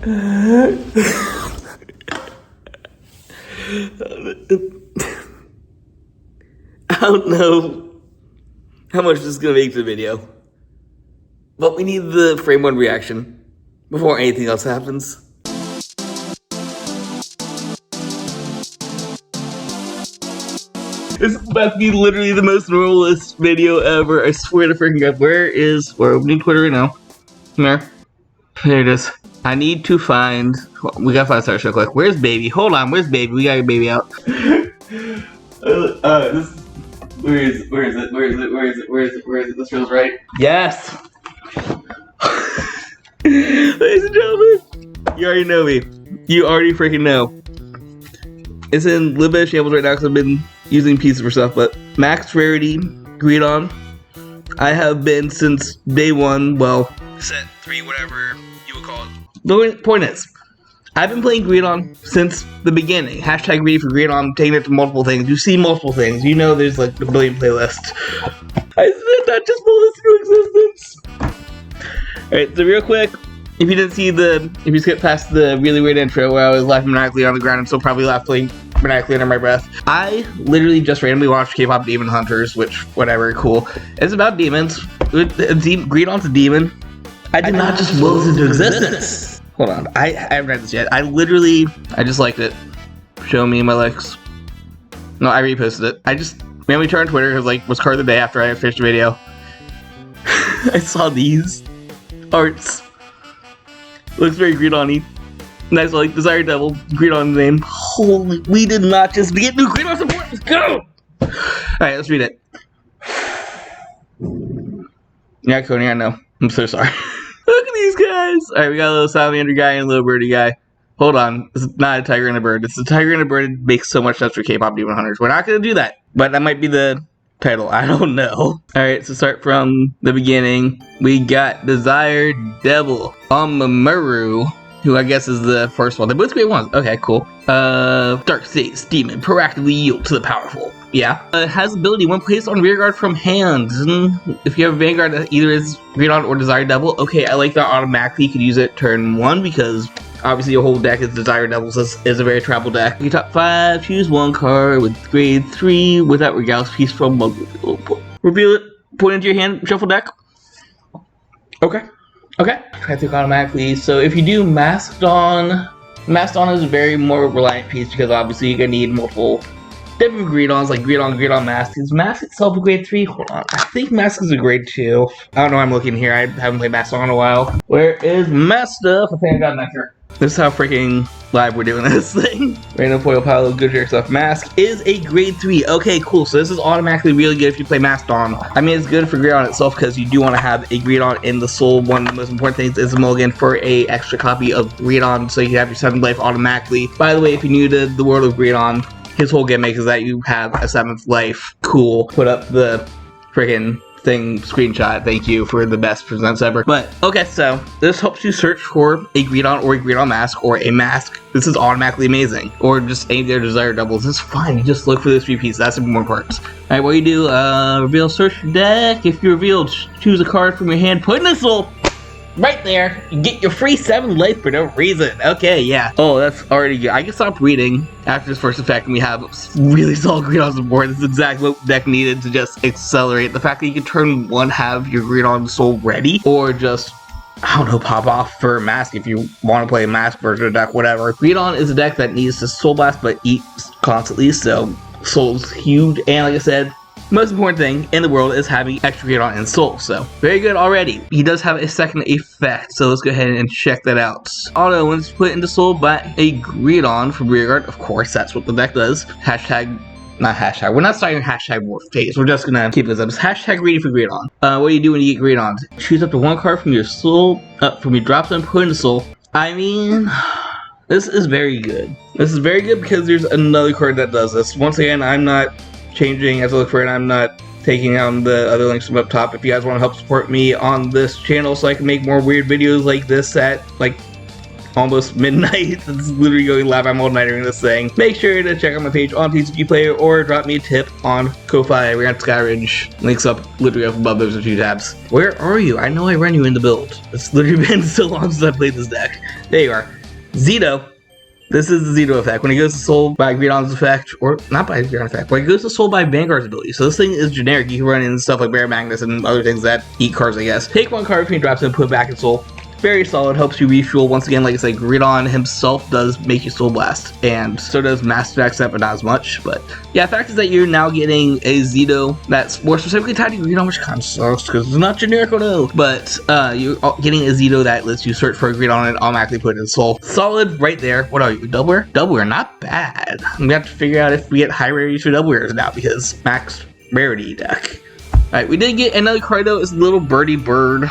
I don't know how much this is gonna make the video, but we need the frame 1 reaction before anything else happens. This is about to be literally the most normalist video ever. I swear to freaking God. We're opening Twitter right now. Come here. There it is. I need to find, we gotta find Star Show Click. Where's baby? Hold on, where's baby? We got your baby out. Where is it? This feels right. Yes! Ladies and gentlemen, you already know me. You already freaking know. It's in a little bit of shambles right now because I've been using pieces for stuff, but max rarity, Greedon. I have been since day 1, well, set 3, whatever you would call it. The point is, I've been playing Greedon since the beginning. Hashtag greedy for Greedon, taking it to multiple things. You see multiple things. You know there's like a billion playlists. I did not just pull this into existence. Alright, so real quick, if you didn't see if you skip past the really weird intro where I was laughing maniacally on the ground and still probably laughing maniacally under my breath, I literally just randomly watched K-pop Demon Hunters, which, whatever, cool. It's about demons. Greedon's a demon. I did not just will this into existence. Hold on, I haven't read this yet. I just liked it. Show me my likes. No, I reposted it. I just randomly turned on Twitter because like was card of the day after I finished the video. I saw these arts. Looks very Greedon-y. Nice, like Desired Devil, Greedon name. Holy, we did not just get new Greedon support. Let's go. All right, let's read it. Yeah, Coney, I know. I'm so sorry. Look at these guys! Alright, we got a little salamander guy and a little birdie guy. Hold on. It's not a tiger and a bird. It's a tiger and a bird. It makes so much sense for K-pop Demon Hunters. We're not going to do that. But that might be the title. I don't know. Alright, so start from the beginning. We got Desired Devil. Mamoru, who I guess is the first one. They're both great ones. Okay, cool. Dark States Demon. Proactively yield to the powerful. Yeah. Has ability when placed on rearguard from hand. If you have Vanguard that either is Greedon or Desired Devil, okay, I like that automatically. You could use it turn 1 because obviously your whole deck is Desired Devil, so is a very travel deck. You top 5, choose 1 card with grade 3 without Regal's piece from reveal it, put it into your hand, shuffle deck. Okay. Try to automatically. So if you do Masked On is a very more reliant piece because obviously you're gonna need multiple different Greedons, like Greedon Mask. Is Mask itself a grade 3? Hold on. I think Mask is a grade 2. I don't know why I'm looking here. I haven't played Mask in a while. Where is Mask stuff? I think I got an extra. This is how freaking live we're doing this thing. Random foil pile of good share stuff. Mask is a grade 3. Okay, cool. So this is automatically really good if you play Masked On. I mean, it's good for Greedon itself because you do want to have a Greedon in the soul. One of the most important things is a mulligan for a extra copy of Greedon, so you can have your 7th life automatically. By the way, if you're new to the world of Greedon, his whole gimmick is that you have a 7th life. Cool. Put up the freaking thing screenshot. Thank you for the best presents ever. But okay, so this helps you search for a Greedon or a Greedon mask or a mask. This is automatically amazing. Or just any of their desired doubles. It's fine. You just look for those 3 pieces. That's the more parts. Alright, what you do, reveal search your deck. If you're revealed, choose a card from your hand, put in this little right there, you get your free 7 life for no reason. Okay, yeah. Oh, that's already good. I can stop reading after this first effect and we have really solid Greedons on board. This is exactly what the deck needed to just accelerate. The fact that you can turn 1, have your Greedon soul ready, or just, I don't know, pop off for a mask if you want to play a mask version of the deck, whatever. Greedon is a deck that needs to soul blast but eat constantly, so soul's huge. And like I said, most important thing in the world is having extra Greedon and soul, so very good already. He does have a second effect, so let's go ahead and check that out. Auto, when it's put into soul by a Greedon from rearguard, of course, that's what the deck does. Not hashtag, we're not starting hashtag war phase, we're just gonna keep this up. It's hashtag greedy for Greedon. What do you do when you get Greedon? Choose up to 1 card from your soul, from your drop zone, put into soul. I mean, this is very good. This is very good because there's another card that does this. Once again, I'm not changing as I look for it. I'm not taking on the other links from up top. If you guys want to help support me on this channel so I can make more weird videos like this that like almost midnight. It's literally going live. I'm all-nightering this thing. Make sure to check out my page on TCG Player or drop me a tip on Ko-Fi. We're at Skyridge. Links up literally up above those 2 tabs. Where are you? I know I ran you in the build. It's literally been so long since I played this deck. There you are. Zito. This is the Zito effect. When it goes to Soul by Greedon's effect, or not by Greedon's effect, when it goes to Soul by Vanguard's ability. So this thing is generic. You can run in stuff like Bear Magnus and other things that eat cards, I guess. Take 1 card between drops and put it back in Soul. Very solid, helps you refuel. Once again, like I said, Greedon himself does make you Soul Blast, and so does Master Accent, but not as much. But yeah, the fact is that you're now getting a Zito that's more specifically tied to Greedon, which kind of sucks because it's not generic, no. But you're getting a Zito that lets you search for a Greedon and automatically put it in Soul. Solid right there. What are you, double rare? Double rare, not bad. I'm gonna have to figure out if we get high rarities for double rares now because max rarity deck. Alright, we did get another card though. It's a little birdie bird.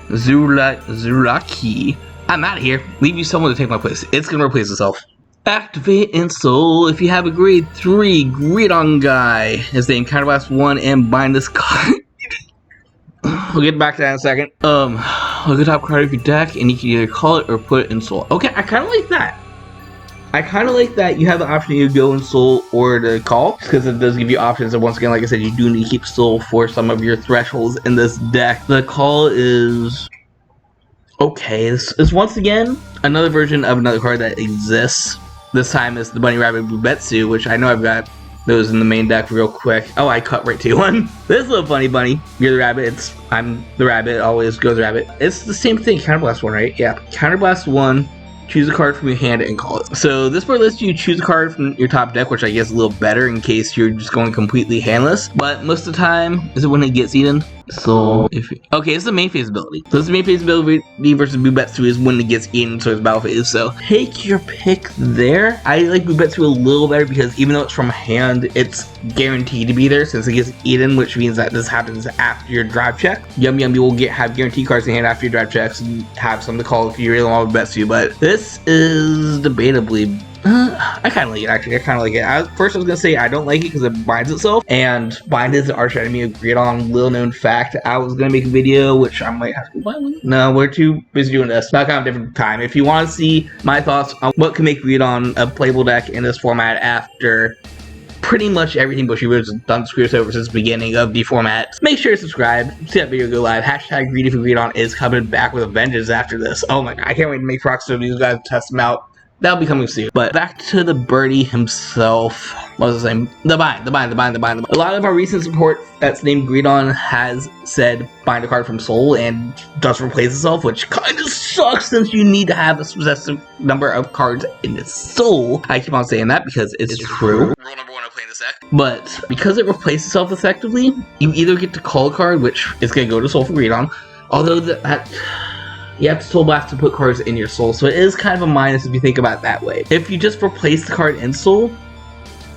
Zuraki. I'm out of here. Leave you someone to take my place. It's gonna replace itself. Activate in Soul. If you have a grade 3 Greedon guy, his name Counterblast 1 and bind this card. We'll get back to that in a second. Look at the top card of your deck and you can either call it or put it in Soul. Okay, I kinda like that. I kind of like that you have the option to either go in Soul or to call, because it does give you options. And once again, like I said, you do need to keep Soul for some of your thresholds in this deck. The call is okay. This is once again another version of another card that exists. This time it's the Bunny Rabbit Bubetsu, which I know I've got those in the main deck real quick. Oh, I cut right to one. This little funny bunny. You're the rabbit. I'm the rabbit. Always goes rabbit. It's the same thing. Counterblast 1, right? Yeah. Counterblast 1. Choose a card from your hand and call it. So this part lets you choose a card from your top deck, which I guess is a little better in case you're just going completely handless. But most of the time, is it when it gets eaten? So, okay, it's the main phase ability. So this is the main phase ability versus Bubetsu is when it gets eaten, so it's battle phase. So take your pick there. I like Bubetsu a little better because even though it's from hand, it's guaranteed to be there since it gets eaten, which means that this happens after your drive check. Yum Yum, you will have guaranteed cards in hand after your drive checks and have some to call if you really want Bubetsu. But this is debatably. I kind of like it, actually. I kind of like it. First, I was going to say I don't like it because it binds itself, and bind is the arch enemy of Greedon. Little known fact. I was going to make a video, which I might have to do. No, we're too busy doing this. Not kind of different time. If you want to see my thoughts on what can make Greedon a playable deck in this format after pretty much everything Bushiroad's done to screw us over since the beginning of the format, make sure to subscribe. See that video go live. Hashtag Greedy for Greedon is coming back with a vengeance after this. Oh my god, I can't wait to make procs of these guys, test them out. That'll be coming soon. But back to the birdie himself. What was I saying? The bind. A lot of our recent support that's named Greedon has said bind a card from Soul and does replace itself, which kind of sucks since you need to have a specific number of cards in its Soul. I keep on saying that because it's true. Rule number 1 of playing this deck. But because it replaces itself effectively, you either get to call a card, which is going to go to Soul for Greedon, although that you have to Soul Blast to put cards in your Soul, so it is kind of a minus if you think about it that way. If you just replace the card in Soul,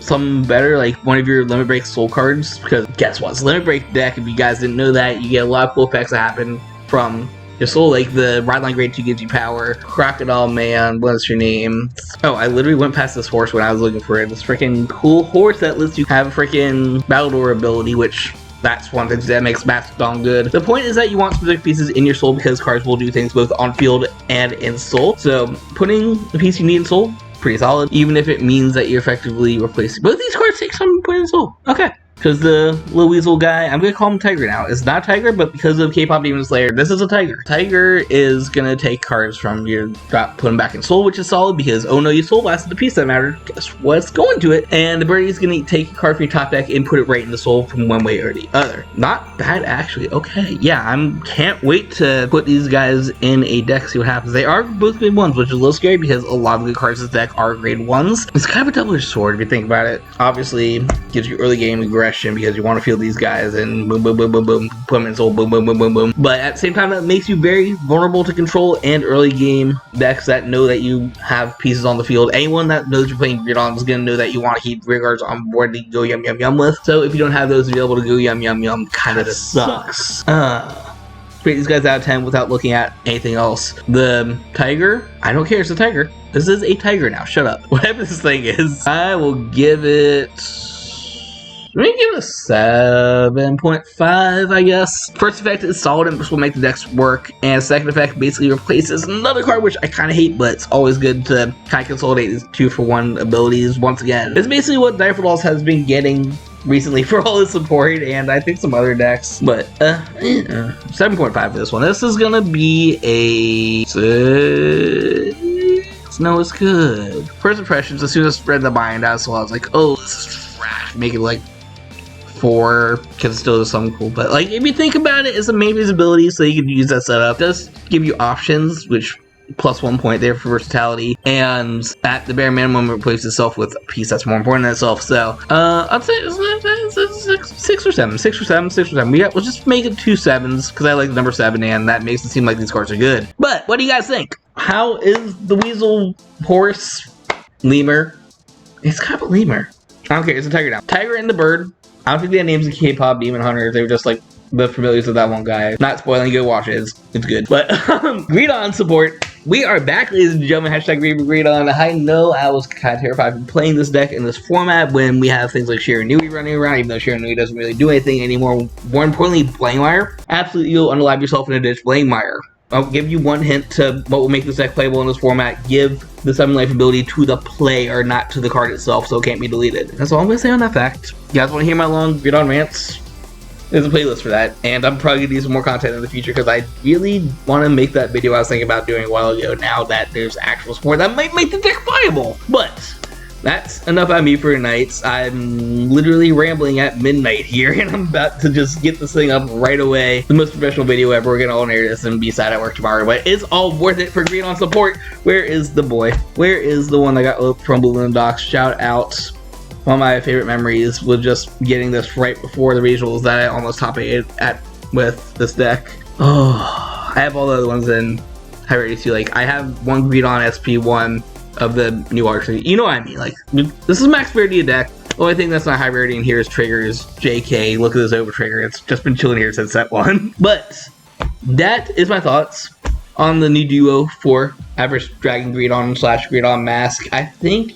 something better, like one of your Limit Break Soul cards, because guess what? It's a Limit Break deck. If you guys didn't know that, you get a lot of cool effects that happen from your Soul, like the Ride Line Grade 2 gives you power, Crocodile Man, what's your name? Oh, I literally went past this horse when I was looking for it. This freaking cool horse that lets you have a freaking Battle Door ability, which that's one thing that makes Mastodon good. The point is that you want specific pieces in your Soul because cards will do things both on field and in Soul. So putting the piece you need in Soul, pretty solid, even if it means that you're effectively replacing. Both these cards take some put in Soul. Okay. Because the little weasel guy, I'm going to call him Tiger now. It's not Tiger, but because of K-Pop Demon Slayer, this is a Tiger. Tiger is going to take cards from your drop, put them back in Soul, which is solid because, oh no, you Soul Blasted the piece that mattered. Guess what's going to it? And the birdie is going to take a card from your top deck and put it right in the Soul from one way or the other. Not bad, actually. Okay, yeah, can't wait to put these guys in a deck, see what happens. They are both grade 1s, which is a little scary because a lot of the cards in this deck are grade 1s. It's kind of a double-edged sword if you think about it. Obviously, gives you early game aggression because you want to field these guys and boom, boom, boom, boom, boom, put them in Soul, boom, boom, boom, boom, boom. But at the same time, it makes you very vulnerable to control and early game decks that know that you have pieces on the field. Anyone that knows you're playing Greedon is going to know that you want to keep rear guards on board to go yum, yum, yum with. So if you don't have those available to go yum, yum, yum, kind of sucks. Rate these guys out of 10 without looking at anything else. The Tiger, I don't care, it's a Tiger. This is a Tiger now, shut up. Whatever this thing is, I will give it Let me give it a 7.5, I guess. First effect is solid and this will make the decks work. And second effect basically replaces another card, which I kind of hate, but it's always good to kind of consolidate these 2-for-1 abilities once again. It's basically what Daffodils has been getting recently for all his support, and I think some other decks. But 7.5 for this one. This is gonna be a 6. No, it's good. First impressions, as soon as I read the bind out, so I was like, oh, this is trash. Make it like 4, because it still does something cool. But like, if you think about it, it's a main visibility, so you can use that setup. It does give you options, which plus 1 point there for versatility, and at the bare minimum, it replaces itself with a piece that's more important than itself. So, I'd say it's 6 or 7. 6 or 7, 6 or 7. We'll just make it 2 7s, because I like the number 7, and that makes it seem like these cards are good. But, what do you guys think? How is the weasel, horse, lemur? It's kind of a lemur. I don't care, it's a tiger now. Tiger and the bird. I don't think they had names in K-pop Demon Hunters. They were just like the familiars of that one guy. Not spoiling, go watch it. It's good. But Greedon support. We are back, ladies and gentlemen. Hashtag Greedon. I know I was kind of terrified of playing this deck in this format when we have things like Shiranui running around, even though Shiranui doesn't really do anything anymore. More importantly, Blangdmire. Absolutely, you'll unalive yourself in a ditch Blangdmire. I'll give you one hint to what will make this deck playable in this format. Give the 7 life ability to the player, not to the card itself, so it can't be deleted. That's all I'm going to say on that fact. You guys want to hear my long Greedon rants? There's a playlist for that, and I'm probably going to do some more content in the future because I really want to make that video I was thinking about doing a while ago now that there's actual support that might make the deck viable. But that's enough on me for tonight. I'm literally rambling at midnight here, and I'm about to just get this thing up right away. The most professional video ever. We're going to all air this and be sad at work tomorrow, but it's all worth it for Greedon support. Where is the boy? Where is the one that got looped from Balloon Docs? Shout out. One of my favorite memories was just getting this right before the regionals that I almost top 8 at with this deck. Oh, I have all the other ones in high rarity too. Like, I have one Greedon SP1 of the new archery. You know what I mean? Like, this is max rarity deck. The only thing that's not high rarity in here is triggers. JK, look at this over trigger. It's just been chilling here since set 1. But that is my thoughts on the new duo for Average Dragon Greedon / Greedon Mask. I think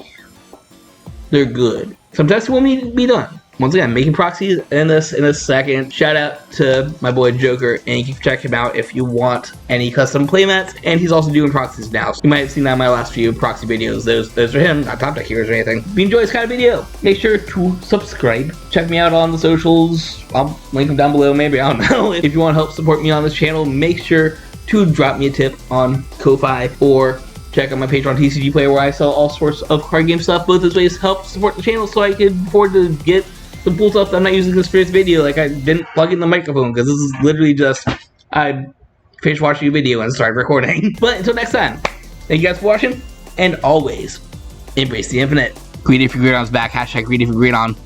they're good. Some tests will be done. Once again, making proxies in this in a second. Shout out to my boy Joker, and you can check him out if you want any custom playmats. And he's also doing proxies now. So you might have seen that in my last few proxy videos. Those are him, not top deck heroes or anything. If you enjoy this kind of video, make sure to subscribe. Check me out on the socials. I'll link them down below. Maybe, I don't know. If you want to help support me on this channel, make sure to drop me a tip on Ko-Fi or check out my page on TCG Player where I sell all sorts of card game stuff. Both those ways help support the channel so I can afford to get some cool stuff that I'm not using this first video. Like, I didn't plug in the microphone because this is literally just I finished watching a video and started recording. But until next time, thank you guys for watching, and always embrace the infinite. Greedy for Greedon's back. Hashtag Greedy for Greedon.